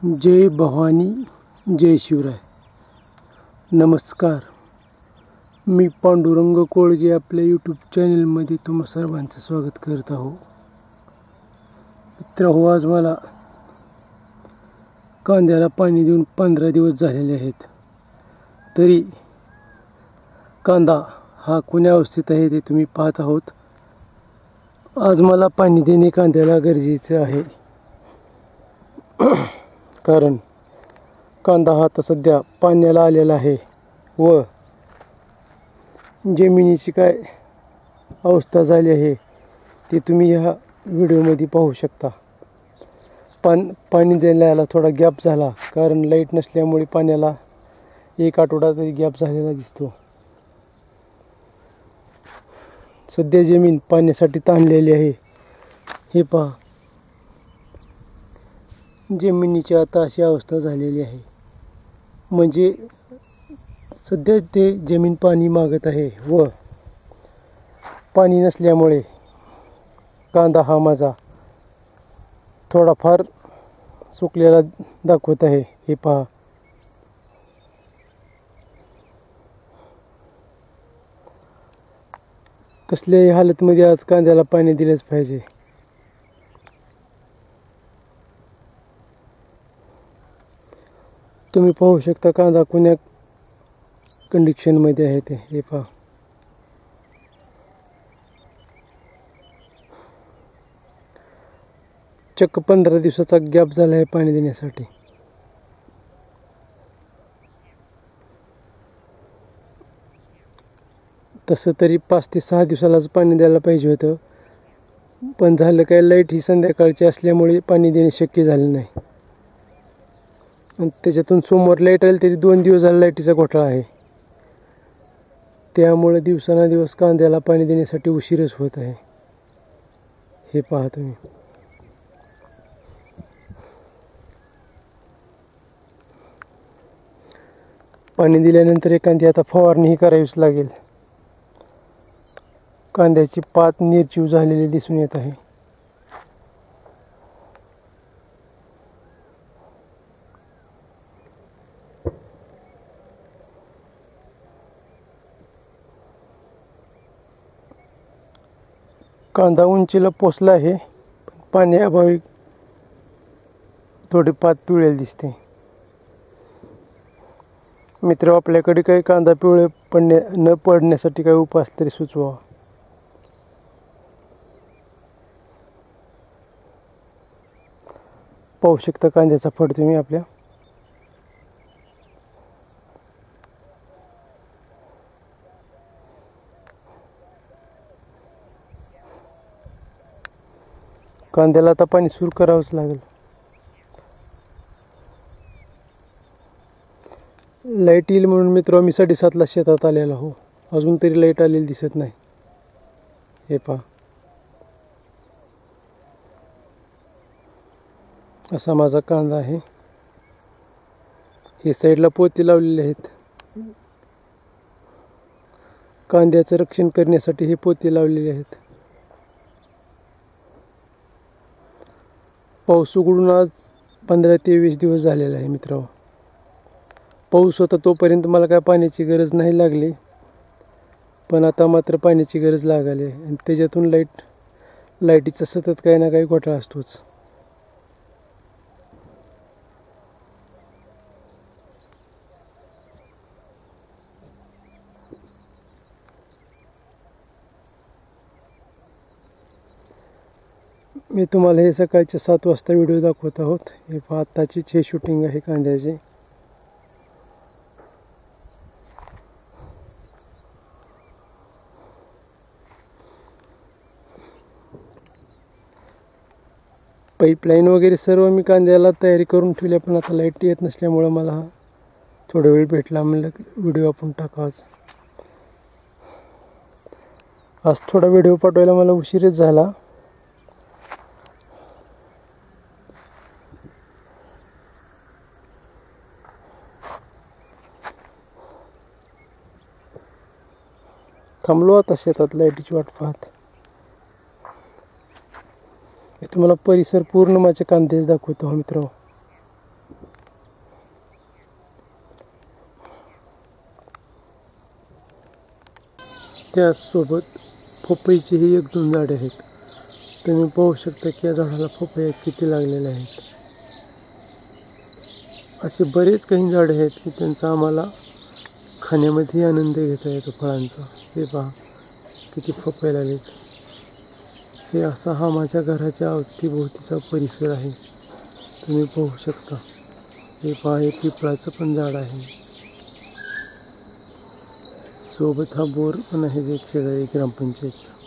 जय भवानी, जय शिवराय. नमस्कार. मी पांडुरंग कोळगे आपल्या यूट्यूब चॅनलमध्ये तुम्हा सर्वांचं स्वागत करत आहो. मित्रांनो, आज मला कांद्याला पाणी देऊन 15 दिवस झालेले आहेत, तरी कांदा हा कोण्या अवस्थेत आहे ते तुम्ही पाहत आहोत. आज मला पाणी देणे कांद्याला गरजेचं आहे, कारण कांदा हा आता सध्या पाण्याला आलेला आहे व जमिनीची काय अवस्था झाली आहे ते तुम्ही ह्या व्हिडिओमध्ये पाहू शकता. पाणी द्यायला थोडा गॅप झाला, कारण लाईट नसल्यामुळे पाण्याला 1 आठवडा तरी गॅप झालेला दिसतो. सध्या जमीन पाण्यासाठी ताणलेली आहे. हे पहा, जमिनीची आता अशी अवस्था झालेली आहे, म्हणजे सध्या ते जमीन पाणी मागत आहे व पाणी नसल्यामुळे कांदा हा माझा थोडाफार सुकलेला दाखवत आहे. हे पहा, कसल्याही हालतमध्ये आज कांद्याला पाणी दिलंच पाहिजे. तुम्ही पाहू शकता कांदा कोण्या कंडिशनमध्ये आहे ते. हे पहा, चक्क 15 दिवसाचा गॅप झाला आहे पाणी देण्यासाठी. तसं तरी 5 ते 6 दिवसालाच पाणी द्यायला पाहिजे होतं, पण झालं काय, लाईट ही संध्याकाळची असल्यामुळे पाणी देणे शक्य झालं नाही. आणि त्याच्यातून सोमवार लाईट आली तरी 2 दिवस झाला लाईटीचा घोटाळा आहे. त्यामुळे दिवसानुदिवस कांद्याला पाणी देण्यासाठी उशीरच होत आहे. हे पहा तुम्ही. पाणी दिल्यानंतर एखादी आता फवारणीही करावीच लागेल. कांद्याची पात निर्जीव झालेली दिसून येत आहे. कांदा उंचीला पोचला आहे, पण पाण्याअभावी थोडी पात पिवळेल दिसते. मित्र, आपल्याकडे काही कांदा पिवळे न पडण्यासाठी काही उपाय असला तरी सुचवा. पाहू शकता कांद्याचा फड तुम्ही आपल्या. कांद्याला आता पाणी सुरू करावंच लागेल. लाईट येईल म्हणून मित्र मी 7:30ला शेतात आलेला हो, अजून तरी लाईट आलेली दिसत नाही. हे पहा, असा माझा कांदा आहे. हे साईडला पोते लावलेले आहेत. कांद्याचं रक्षण करण्यासाठी हे पोते लावलेले आहेत. पाऊस उघडून आज 15 ते 20 दिवस झालेला आहे मित्रांनो. पाऊस होता तोपर्यंत मला काय पाण्याची गरज नाही लागली, पण आता मात्र पाण्याची गरज लागली आहे. आणि त्याच्यातून लाईटीचा सतत काही ना काही घोटाळा असतोच. मी तुम्हाला हे सकाळच्या 7 वाजता व्हिडिओ दाखवत आहोत. हे पहा, आत्ताचीच हे शूटिंग आहे कांद्याचे. पाईपलाईन वगैरे सर्व मी कांद्याला तयारी करून ठेवली, पण आता लाईट येत नसल्यामुळं मला थोडा वेळ भेटला, म्हणलं व्हिडिओ आपण टाकावाच. आज थोडा व्हिडिओ पाठवायला मला उशीरच झाला. थांबलो आता शेतात लाईटीची वाट पाहत. मी तुम्हाला परिसर पूर्ण माझ्या कांद्याच दाखवतो मित्रांनो. त्यासोबत पपईचीही 1-2 झाडे आहेत. तुम्ही पाहू शकता की या झाडाला पपया किती लागलेले आहेत. असे बरेच काही झाडे आहेत की त्यांचा आम्हाला खाण्यामध्ये आनंद घेता येतो फळांचा. हे पहा किती पपया लागलेत. हे असा हा माझ्या घराच्या अवतीभोवतीचा परिसर आहे. तुम्ही पाहू शकता. हे पहा हे पिंपळाचं पण झाड आहे. सोबत हा बोर पण आहे 100 ग्रामपंचायतचा.